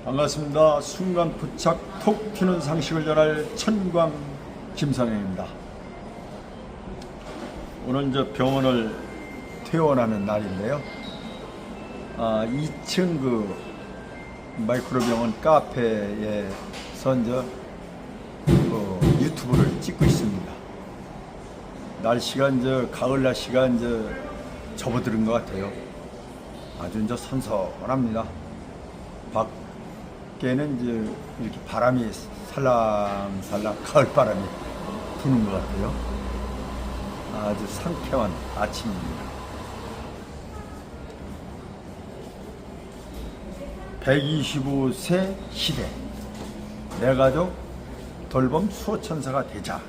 반갑습니다. 순간 포착 톡 튀는 상식을 전할 천광 김선영입니다. 오늘 병원을 퇴원하는 날인데요. 2층 마이크로 병원 카페에서 유튜브를 찍고 있습니다. 날씨가 가을 날씨가 접어드는 것 같아요. 아주 선선합니다. 밖에는 이렇게 바람이 살랑살랑 가을 바람이 부는 것 같아요. 아주 상쾌한 아침입니다. 125세 시대 내 가족 돌봄 수호천사가 되자.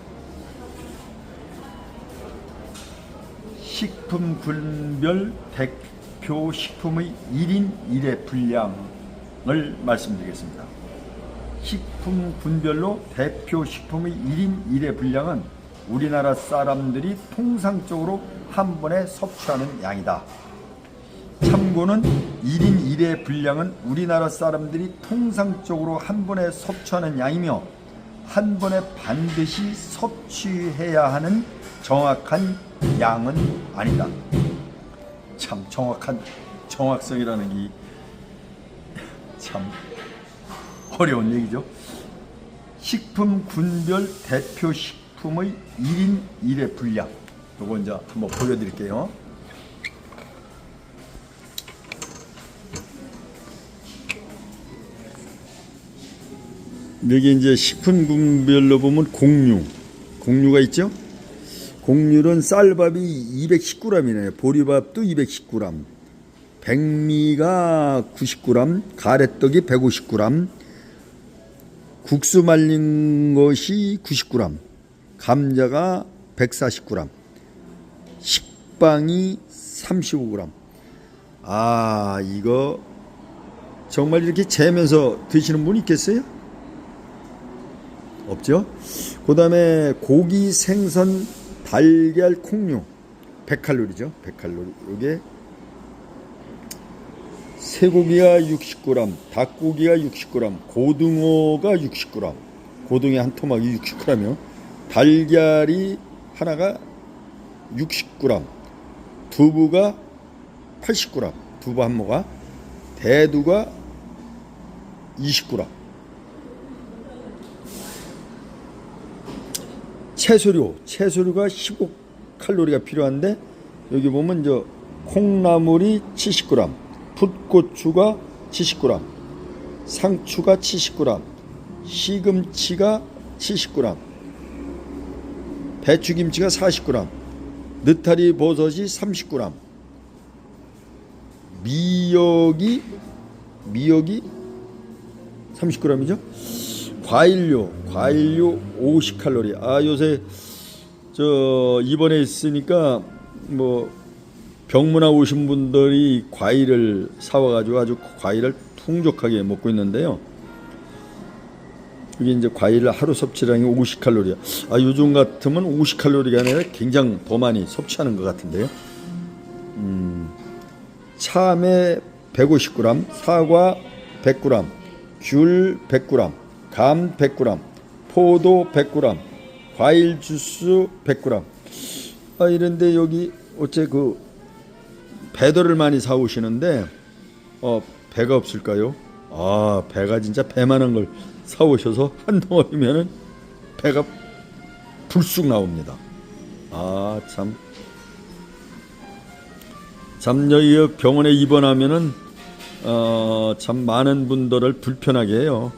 식품군별 대표 식품의 1인 1회 분량을 말씀드리겠습니다. 식품군별로 대표 식품의 1인 1회 분량은 우리나라 사람들이 통상적으로 한 번에 섭취하는 양이다. 참고는 1인 1회 분량은 우리나라 사람들이 통상적으로 한 번에 섭취하는 양이며 한 번에 반드시 섭취해야 하는 정확한 양은 아니다. 참 정확성이라는 게 참 어려운 얘기죠. 식품군별 대표 식품의 1인 1회 분량, 요거 한번 보여드릴게요. 여기 식품군별로 보면 공유가 있죠. 곡률은 쌀밥이 210g이네요. 보리밥도 210g, 백미가 90g, 가래떡이 150g, 국수 말린 것이 90g, 감자가 140g, 식빵이 35g. 이거 정말 이렇게 재면서 드시는 분 있겠어요? 없죠? 그 다음에 고기, 생선, 달걀, 콩류 100칼로리죠. 100칼로리. 이게 쇠고기가 60g, 닭고기가 60g, 고등어가 60g, 고등어 한 토막이 60g이요. 달걀이 하나가 60g, 두부가 80g, 두부 한 모가, 대두가 20g. 채소류가 15칼로리가 필요한데, 여기 보면 콩나물이 70g, 풋고추가 70g, 상추가 70g, 시금치가 70g, 배추김치가 40g, 느타리 버섯이 30g, 미역이 30g이죠. 과일류 50칼로리. 요새 입원해 있으니까 병문안 오신 분들이 과일을 사와가지고 아주 과일을 풍족하게 먹고 있는데요. 이게 과일을 하루 섭취량이 50칼로리야. 요즘 같으면 50칼로리가 아니라 굉장히 더 많이 섭취하는 것 같은데요. 참외 150g, 사과 100g, 귤 100g, 감 100g, 포도 100g, 과일 주스 100g. 이런데 여기 어째 배도를 많이 사오시는데 배가 없을까요? 배가 진짜 배만한 걸 사오셔서 한 덩어리면은 배가 불쑥 나옵니다. 참 여기 병원에 입원하면은 참 많은 분들을 불편하게 해요.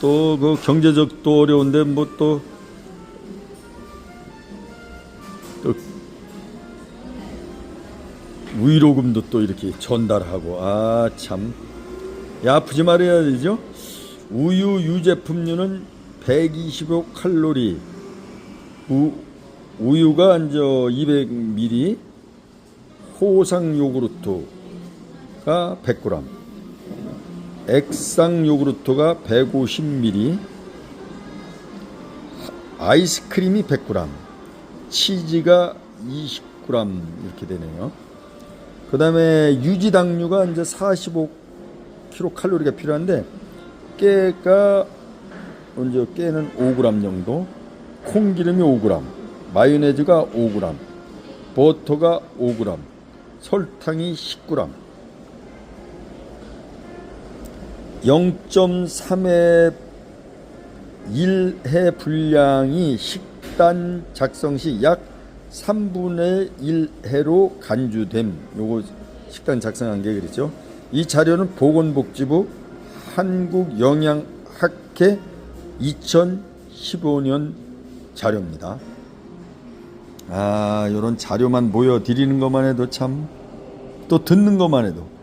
또 경제적도 어려운데 또 위로금도 또 이렇게 전달하고 참 아프지 말아야 되죠. 우유 유제품류는 125칼로리, 우유가 200ml, 호상 요구르트가 100g, 액상 요구르트가 150ml, 아이스크림이 100g, 치즈가 20g 이렇게 되네요. 그 다음에 유지당류가 45 킬로칼로리가 필요한데, 깨가 먼저 깨는 5g 정도, 콩기름이 5g, 마요네즈가 5g, 버터가 5g, 설탕이 10g, 0.3의 1회 분량이 식단 작성 시 약 3분의 1회로 간주됨. 요거 식단 작성한 게 그랬죠. 이 자료는 보건복지부 한국영양학회 2015년 자료입니다. 요런 자료만 보여드리는 것만 해도 참, 또 듣는 것만 해도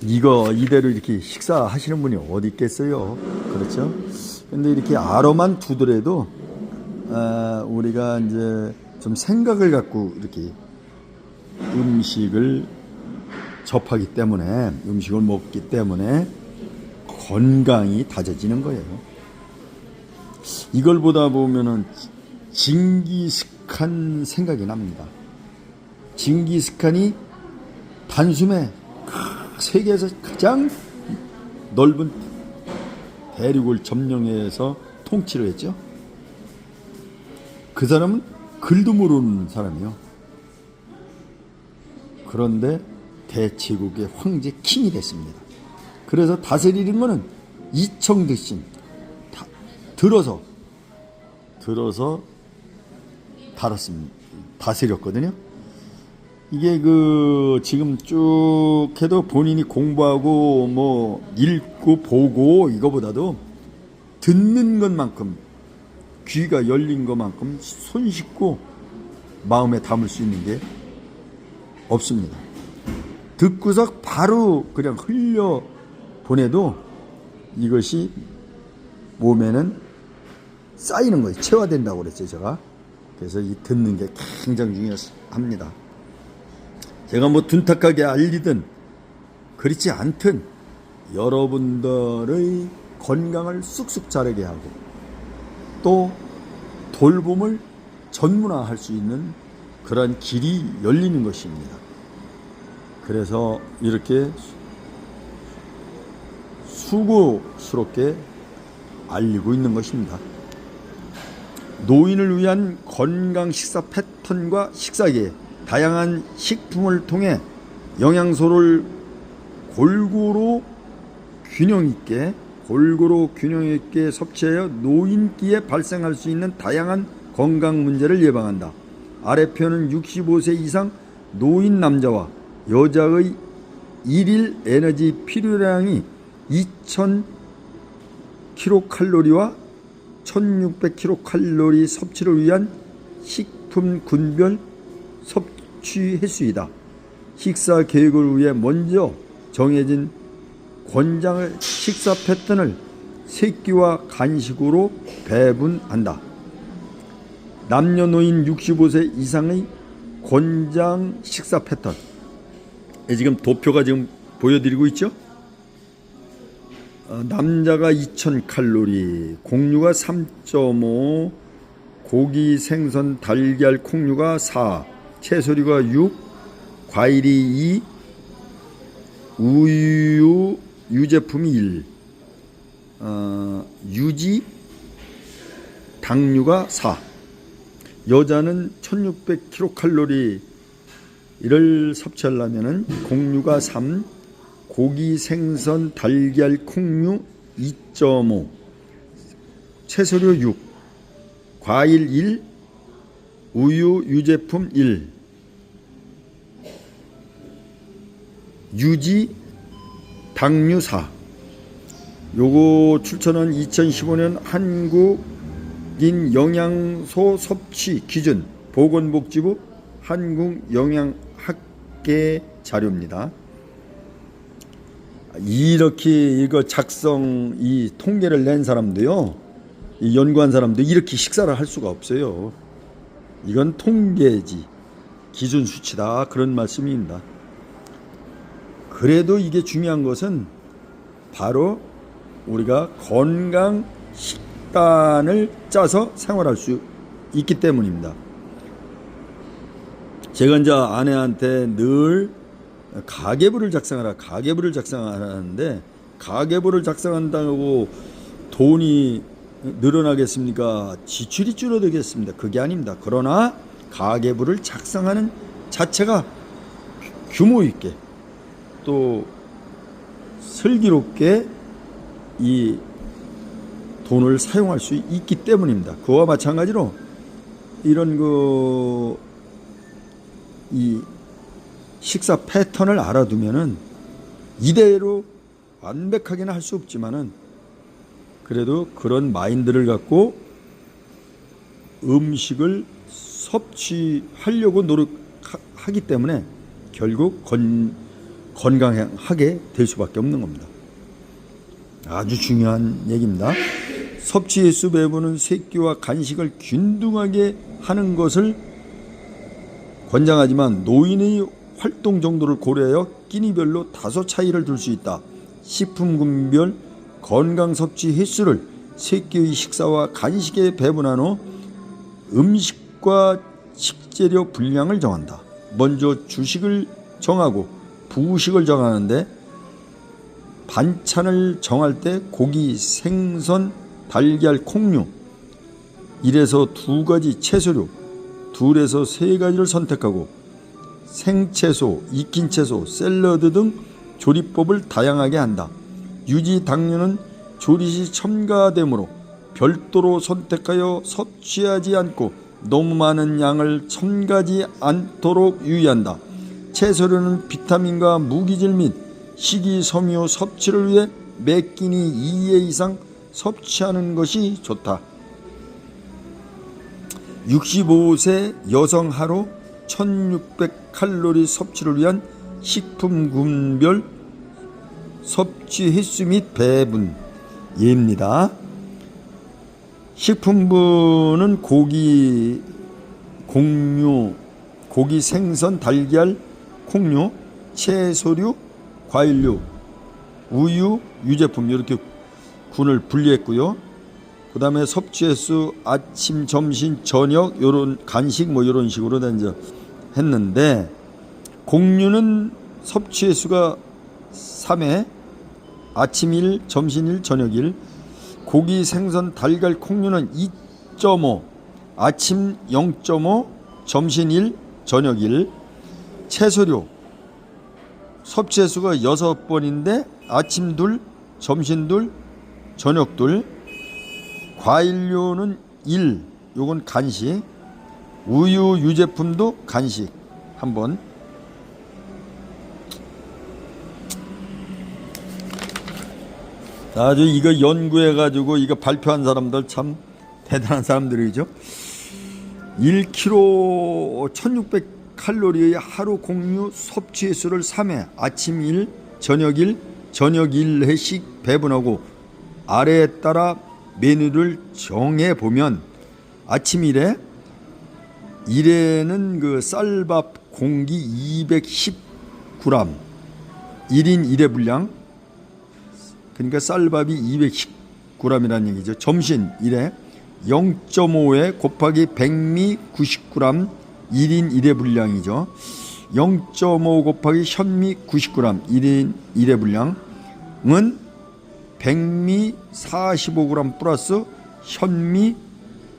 이거 이대로 이렇게 식사하시는 분이 어디 있겠어요. 그렇죠? 근데 이렇게 알아만 두더라도 우리가 이제 좀 생각을 갖고 이렇게 음식을 접하기 때문에, 음식을 먹기 때문에 건강이 다져지는 거예요. 이걸 보다 보면은 징기스칸 생각이 납니다. 징기스칸이 단숨에 세계에서 가장 넓은 대륙을 점령해서 통치를 했죠. 그 사람은 글도 모르는 사람이요. 그런데 대제국의 황제 킹이 됐습니다. 그래서 다스리는 거는 이청득신 들어서 다스렸거든요. 이게 지금 쭉 해도 본인이 공부하고 뭐 읽고 보고 이거보다도 듣는 것만큼, 귀가 열린 것만큼 손쉽고 마음에 담을 수 있는 게 없습니다. 듣고서 바로 그냥 흘려 보내도 이것이 몸에는 쌓이는 거예요. 체화된다고 그랬죠, 제가. 그래서 이 듣는 게 굉장히 중요합니다. 제가 뭐 둔탁하게 알리든 그렇지 않든 여러분들의 건강을 쑥쑥 자라게 하고 또 돌봄을 전문화할 수 있는 그러한 길이 열리는 것입니다. 그래서 이렇게 수고스럽게 알리고 있는 것입니다. 노인을 위한 건강 식사 패턴과 식사계, 다양한 식품을 통해 영양소를 골고루 균형 있게 섭취하여 노인기에 발생할 수 있는 다양한 건강 문제를 예방한다. 아래 표는 65세 이상 노인 남자와 여자의 일일 에너지 필요량이 2000kcal와 1600kcal 섭취를 위한 식품군별 섭취 횟수이다. 식사 계획을 위해 먼저 정해진 권장 식사 패턴을 새끼와 간식으로 배분한다. 남녀노인 65세 이상의 권장 식사 패턴. 지금 도표가 지금 보여드리고 있죠? 남자가 2000칼로리, 곡류가 3.5, 고기, 생선, 달걀, 콩류가 4, 채소류가 6, 과일이 2, 우유, 유제품이 1, 유지, 당류가 4. 여자는 1600kcal를 섭취하려면 곡류가 3, 고기, 생선, 달걀, 콩류 2.5, 채소류 6, 과일 1, 우유, 유제품 1, 유지, 당류 4. 요거 출처는 2015년 한국인 영양소 섭취 기준 보건복지부 한국영양학회 자료입니다. 이렇게 이거 이 통계를 낸 사람도요, 이 연구한 사람도 이렇게 식사를 할 수가 없어요. 이건 통계지, 기준 수치다, 그런 말씀입니다. 그래도 이게 중요한 것은 바로 우리가 건강 식단을 짜서 생활할 수 있기 때문입니다. 제가 이제 아내한테 늘 가계부를 작성하라는데, 가계부를 작성한다고 돈이 늘어나겠습니까? 지출이 줄어들겠습니다? 그게 아닙니다. 그러나 가계부를 작성하는 자체가 규모 있게 또 슬기롭게 이 돈을 사용할 수 있기 때문입니다. 그와 마찬가지로 이런 이 식사 패턴을 알아두면은 이대로 완벽하게는 할 수 없지만은 그래도 그런 마인드를 갖고 음식을 섭취하려고 노력하기 때문에 결국 건강하게 될 수밖에 없는 겁니다. 아주 중요한 얘기입니다. 섭취 횟수 배분은 새끼와 간식을 균등하게 하는 것을 권장하지만 노인의 활동 정도를 고려하여 끼니별로 다소 차이를 둘 수 있다. 식품군별 건강 섭취 횟수를 새끼의 식사와 간식에 배분한 후 음식과 식재료 분량을 정한다. 먼저 주식을 정하고 부식을 정하는데, 반찬을 정할 때 고기, 생선, 달걀, 콩류 1에서 2가지 채소류 2에서 3가지를 선택하고 생채소, 익힌 채소, 샐러드 등 조리법을 다양하게 한다. 유지 당류는 조리시 첨가되므로 별도로 선택하여 섭취하지 않고 너무 많은 양을 첨가하지 않도록 유의한다. 채소류는 비타민과 무기질 및 식이섬유 섭취를 위해 매 끼니 2회 이상 섭취하는 것이 좋다. 65세 여성 하루 1600칼로리 섭취를 위한 식품군별 섭취 횟수 및 배분 예입니다. 식품부는 고기, 곡류, 고기, 생선, 달걀, 콩류, 채소류, 과일류, 우유, 유제품 이렇게 군을 분리했고요. 그 다음에 섭취 횟수 아침, 점심, 저녁 요런 간식 요런 식으로 이제 했는데, 곡류는 섭취 횟수가 3회, 아침 1, 점심 1, 저녁 1. 고기, 생선, 달걀, 콩류는 2.5, 아침 0.5, 점심 1, 저녁 1. 채소류 섭취 횟수가 6번인데 아침 2, 점심 2, 저녁 2. 과일류는 1, 요건 간식. 우유, 유제품도 간식 한번. 아주 이거 연구해가지고 이거 발표한 사람들 참 대단한 사람들이죠. 1kg 1600칼로리의 하루 곡류 섭취 횟수를 3회, 아침 1, 저녁 1, 저녁 1회씩 배분하고 아래에 따라 메뉴를 정해보면, 아침 1회, 1회는 그 쌀밥 공기 210g 1인 1회 분량, 그러니까 쌀밥이 210g이라는 얘기죠. 점심 1회 0.5회 곱하기 백미 90g 1인 1회 분량이죠. 0.5 곱하기 현미 90g 1인 1회 분량은 백미 45g 플러스 현미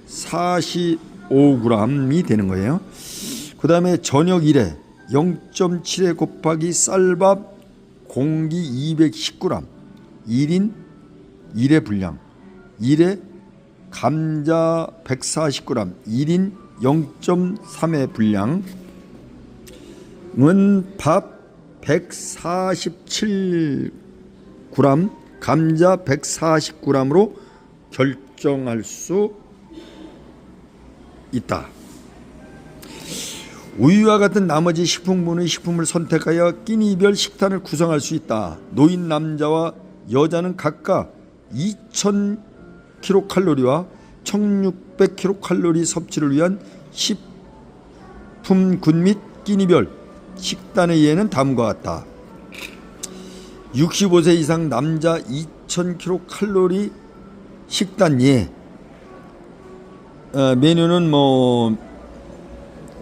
45g이 되는 거예요. 그 다음에 저녁 1회 0.7회 곱하기 쌀밥 공기 210g 1인 1회 분량, 1회 감자 140g 1인 0.3회 분량은 밥 147g, 감자 140g으로 결정할 수 있다. 우유와 같은 나머지 식품군의 식품을 선택하여 끼니별 식단을 구성할 수 있다. 노인 남자와 여자는 각각 2000kcal와 1600kcal 섭취를 위한 식품군 및 끼니별 식단의 예는 다음과 같다. 65세 이상 남자 2000kcal 식단 예. 메뉴는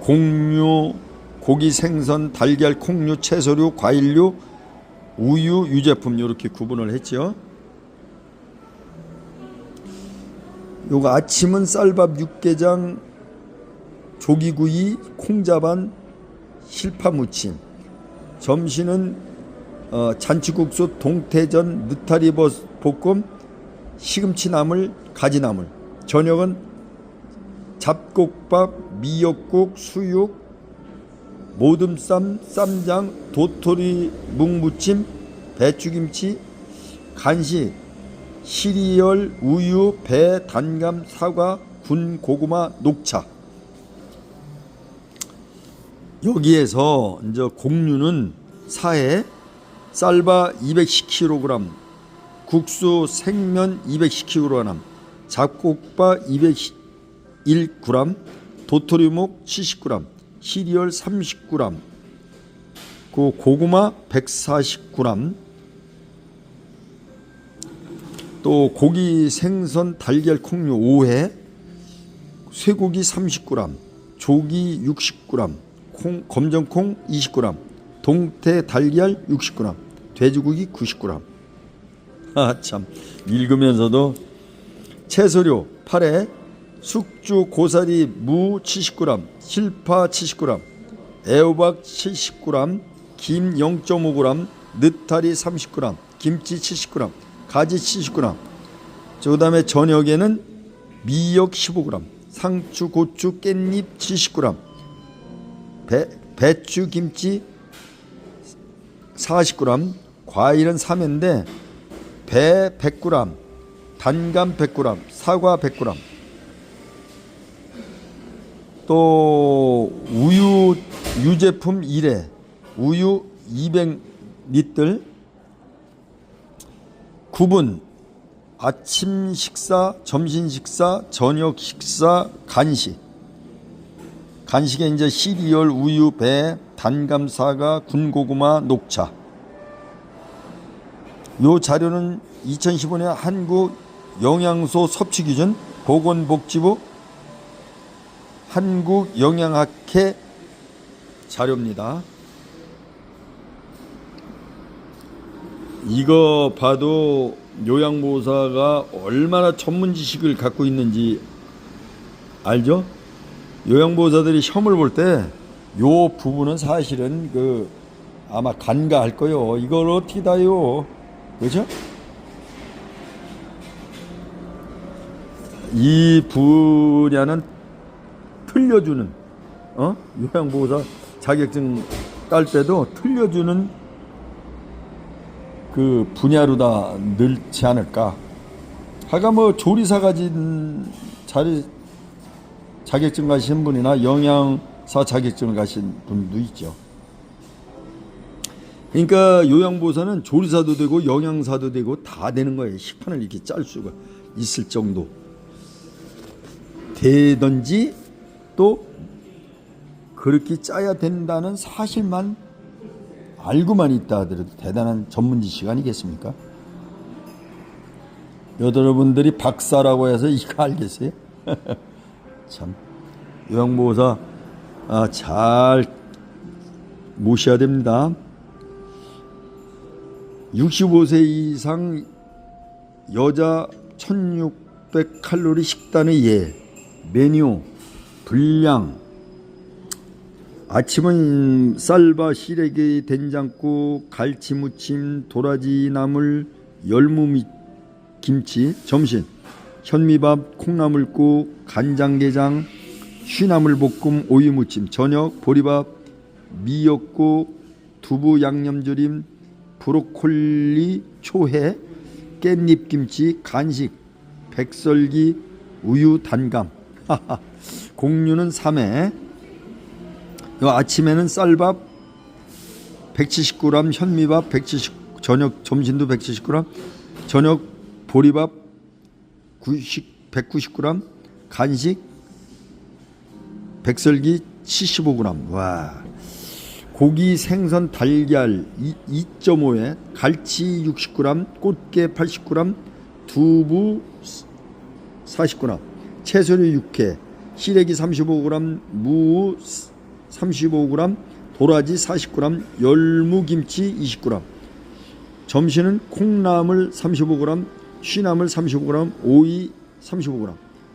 곡류, 고기, 생선, 달걀, 콩류, 채소류, 과일류, 우유, 유제품 이렇게 구분을 했죠. 요거 아침은 쌀밥, 육개장, 조기구이, 콩자반, 실파무침. 점심은 잔치국수, 동태전, 느타리 볶음, 시금치 나물, 가지나물. 저녁은 잡곡밥, 미역국, 수육, 모듬쌈, 쌈장, 도토리 묵무침, 배추김치. 간식 시리얼, 우유, 배, 단감, 사과, 군, 고구마, 녹차. 여기에서 이제 곡류는 사해 쌀밥 210kg, 국수 생면 210kg, 잡곡밥 201g, 도토리묵 70g, 시리얼 30g, 그 고구마 140g, 또 고기, 생선, 달걀, 콩류 5회, 쇠고기 30g, 조기 60g, 검정콩 20g, 동태 달걀 60g, 돼지고기 90g. 참 읽으면서도 채소류 8회, 숙주, 고사리, 무 70g, 실파 70g, 애호박 70g, 김 0.5g, 느타리 30g, 김치 70g, 가지 70g. 그 다음에 저녁에는 미역 15g, 상추, 고추, 깻잎 70g, 배추, 김치 40g, 과일은 3회인데 배 100g, 단감 100g, 사과 100g. 또 우유 유제품 1회, 우유 200리터. 구분 아침 식사, 점심 식사, 저녁 식사, 간식. 간식에 이제 시리얼, 우유, 배, 단감, 사과, 군고구마, 녹차. 요 자료는 2015년 한국 영양소 섭취 기준 보건복지부 한국영양학회 자료입니다. 이거 봐도 요양보호사가 얼마나 전문 지식을 갖고 있는지 알죠? 요양보호사들이 시험을 볼 때 요 부분은 사실은 아마 간과할 거요. 이걸 어떻게 다요? 그죠? 이 분야는 틀려주는 요양보호사 자격증 딸 때도 틀려주는 그 분야로다 늘지 않을까. 하가 뭐 조리사 가진 자격증 가신 분이나 영양사 자격증을 가신 분도 있죠. 그러니까 요양보호사는 조리사도 되고 영양사도 되고 다 되는 거예요. 식판을 이렇게 짤 수가 있을 정도 되든지 또 그렇게 짜야 된다는 사실만 알고만 있다 하더라도 대단한 전문 지식 아니겠습니까? 여러분들이 박사라고 해서 이거 알겠어요? 참 요양보호사 잘 모셔야 됩니다. 65세 이상 여자 1600칼로리 식단의 예, 메뉴, 분량. 아침은 쌀밥, 시래기, 된장국, 갈치무침, 도라지나물, 열무김치. 점심 현미밥, 콩나물국, 간장게장, 쉬나물볶음, 오이무침. 저녁 보리밥, 미역국, 두부 양념조림, 브로콜리, 초회, 깻잎김치. 간식 백설기, 우유, 단감. 공류는 3회. 아침에는 쌀밥 170g, 현미밥 170, 저녁 점심도 170g, 저녁 보리밥 190g, 간식 백설기 75g. 와. 고기, 생선, 달걀 2.5회, 갈치 60g, 꽃게 80g, 두부 40g, 채소류 6회, 시래기 35g, 무 35g, 도라지 40g, 열무김치 20g. 점심은 콩나물 35g, 취나물 35g, 오이 35g.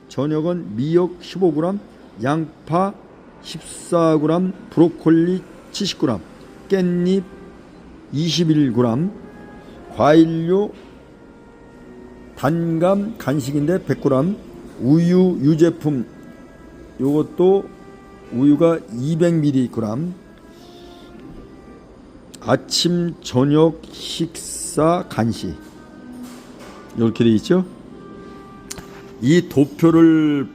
저녁은 미역 15g, 양파 14g, 브로콜리 70g, 깻잎 21g, 과일류 단감 간식인데 100g, 우유 유제품 요것도 우유가 200mg, 아침 저녁 식사 간식 이렇게 돼 있죠. 이 도표를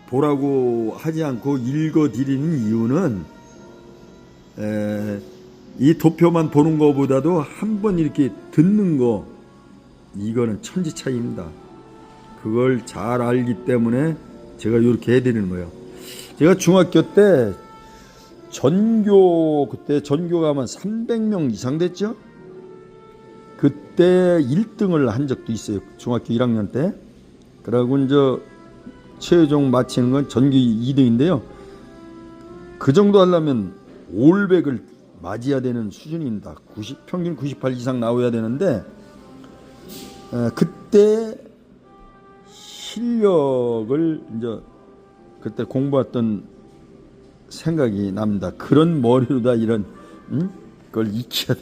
보라고 하지 않고 읽어 드리는 이유는 이 도표만 보는 것보다도 한번 이렇게 듣는 거 이거는 천지 차이입니다. 그걸 잘 알기 때문에 제가 이렇게 해드리는 거예요. 제가 중학교 때 그때 전교 가면 300명 이상 됐죠. 그때 1등을 한 적도 있어요. 중학교 1학년 때. 그러고 이제 최종 마치는 건 전교 2등인데요. 그 정도 하려면 올백을 맞아야 되는 수준입니다. 평균 98 이상 나와야 되는데 그때 실력을 이제 그때 공부했던 생각이 납니다. 그런 머리로 다 이런 걸 익혀야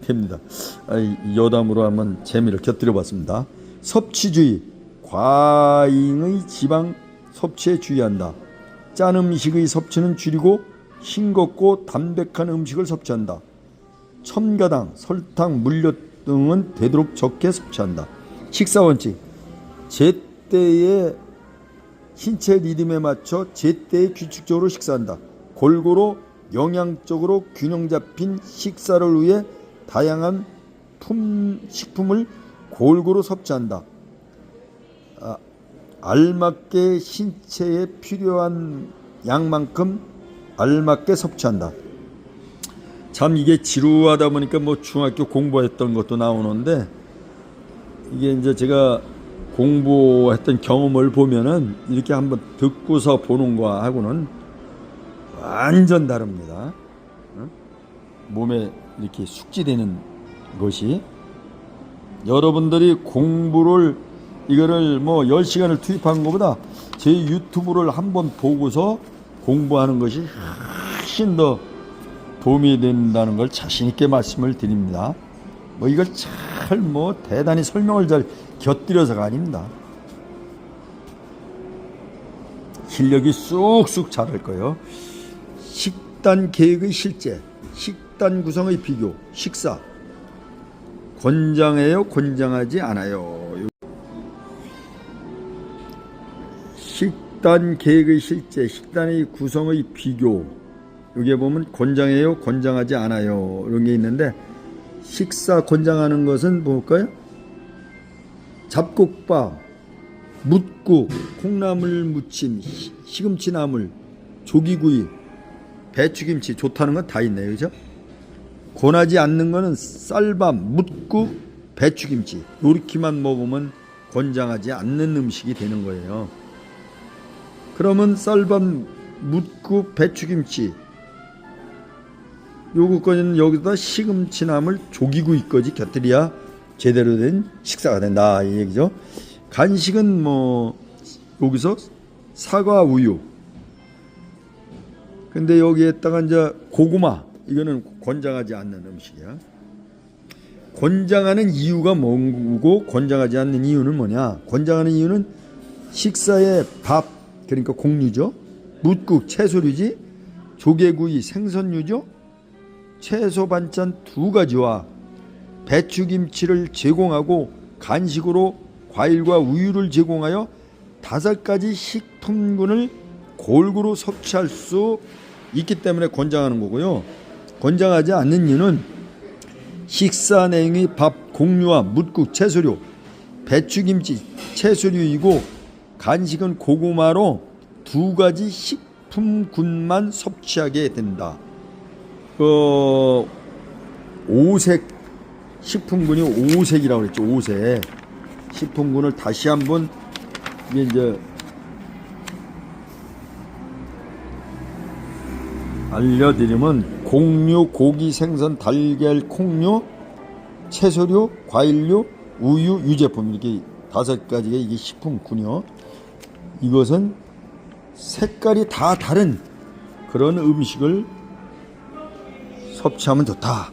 됩니다. 여담으로 한번 재미를 곁들여 봤습니다. 섭취주의, 과잉의 지방 섭취에 주의한다. 짠 음식의 섭취는 줄이고 싱겁고 담백한 음식을 섭취한다. 첨가당, 설탕, 물엿 등은 되도록 적게 섭취한다. 식사 원칙, 제때의 신체 리듬에 맞춰 제때에 규칙적으로 식사한다. 골고루 영양적으로 균형 잡힌 식사를 위해 다양한 식품을 골고루 섭취한다. 알맞게 신체에 필요한 양만큼 알맞게 섭취한다. 참 이게 지루하다 보니까 뭐 중학교 공부했던 것도 나오는데 이게 이제 제가 공부했던 경험을 보면은 이렇게 한번 듣고서 보는 거하고는 완전 다릅니다. 몸에 이렇게 숙지되는 것이 여러분들이 공부를 이거를 뭐 10시간을 투입한 것보다 제 유튜브를 한번 보고서 공부하는 것이 훨씬 더 도움이 된다는 걸 자신 있게 말씀을 드립니다. 뭐 이걸 잘 뭐 대단히 설명을 잘 곁들여서가 아닙니다. 실력이 쑥쑥 자랄 거예요. 식단 계획의 실제, 식단 구성의 비교, 식사 권장해요, 권장하지 않아요. 식단 계획의 실제, 식단의 구성의 비교. 여기에 보면 권장해요, 권장하지 않아요. 이런 게 있는데 식사 권장하는 것은 뭘까요? 잡곡밥, 뭇국, 콩나물 무침, 시금치 나물, 조기구이, 배추김치 좋다는 건 다 있네요. 그죠? 권하지 않는 거는 쌀밥, 뭇국, 배추김치 요렇게만 먹으면 권장하지 않는 음식이 되는 거예요. 그러면 쌀밥, 뭇국, 배추김치 요거까지는 여기다 시금치 나물, 조기구이까지 곁들여야 제대로 된 식사가 된다 이 얘기죠. 간식은 뭐 여기서 사과 우유. 근데 여기에다가 이제 고구마 이거는 권장하지 않는 음식이야. 권장하는 이유가 뭐고 권장하지 않는 이유는 뭐냐? 권장하는 이유는 식사에 밥 그러니까 곡류죠. 뭇국 채소류지. 조개구이 생선류죠. 채소 반찬 2가지와 배추김치를 제공하고 간식으로 과일과 우유를 제공하여 5가지 식품군을 골고루 섭취할 수 있기 때문에 권장하는 거고요. 권장하지 않는 이유는 식사 내용이 밥, 곡류와 뭇국, 채소류, 배추김치, 채소류이고 간식은 고구마로 2가지 식품군만 섭취하게 된다. 오색 식품군이 오색이라고 그랬죠. 오색 식품군을 다시 한번 이제 알려드리면 곡류, 고기, 생선, 달걀, 콩류, 채소류, 과일류, 우유, 유제품 이렇게 5가지가 이게 식품군요. 이것은 색깔이 다 다른 그런 음식을 섭취하면 좋다.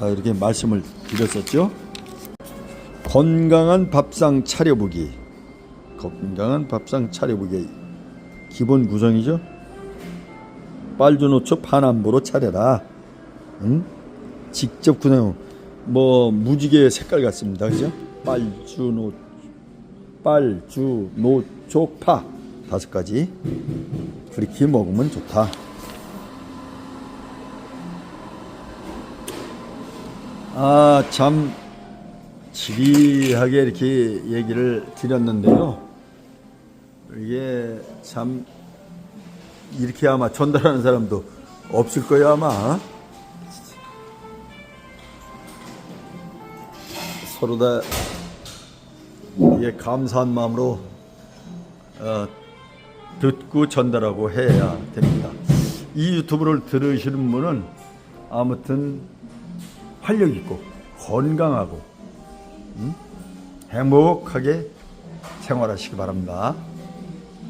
이렇게 말씀을 드렸었죠. 건강한 밥상 차려보기. 건강한 밥상 차려보기 기본 구성이죠. 빨주노초 파남보로 차려라. 응? 직접 구성. 뭐 무지개 색깔 같습니다. 그죠? 빨주노초 파 5가지 그렇게 먹으면 좋다. 참 지리하게 이렇게 얘기를 드렸는데요. 이게 참 이렇게 아마 전달하는 사람도 없을 거예요 아마. 서로 다 이게 감사한 마음으로 듣고 전달하고 해야 됩니다. 이 유튜브를 들으시는 분은 아무튼 활력 있고 건강하고 행복하게 생활하시기 바랍니다.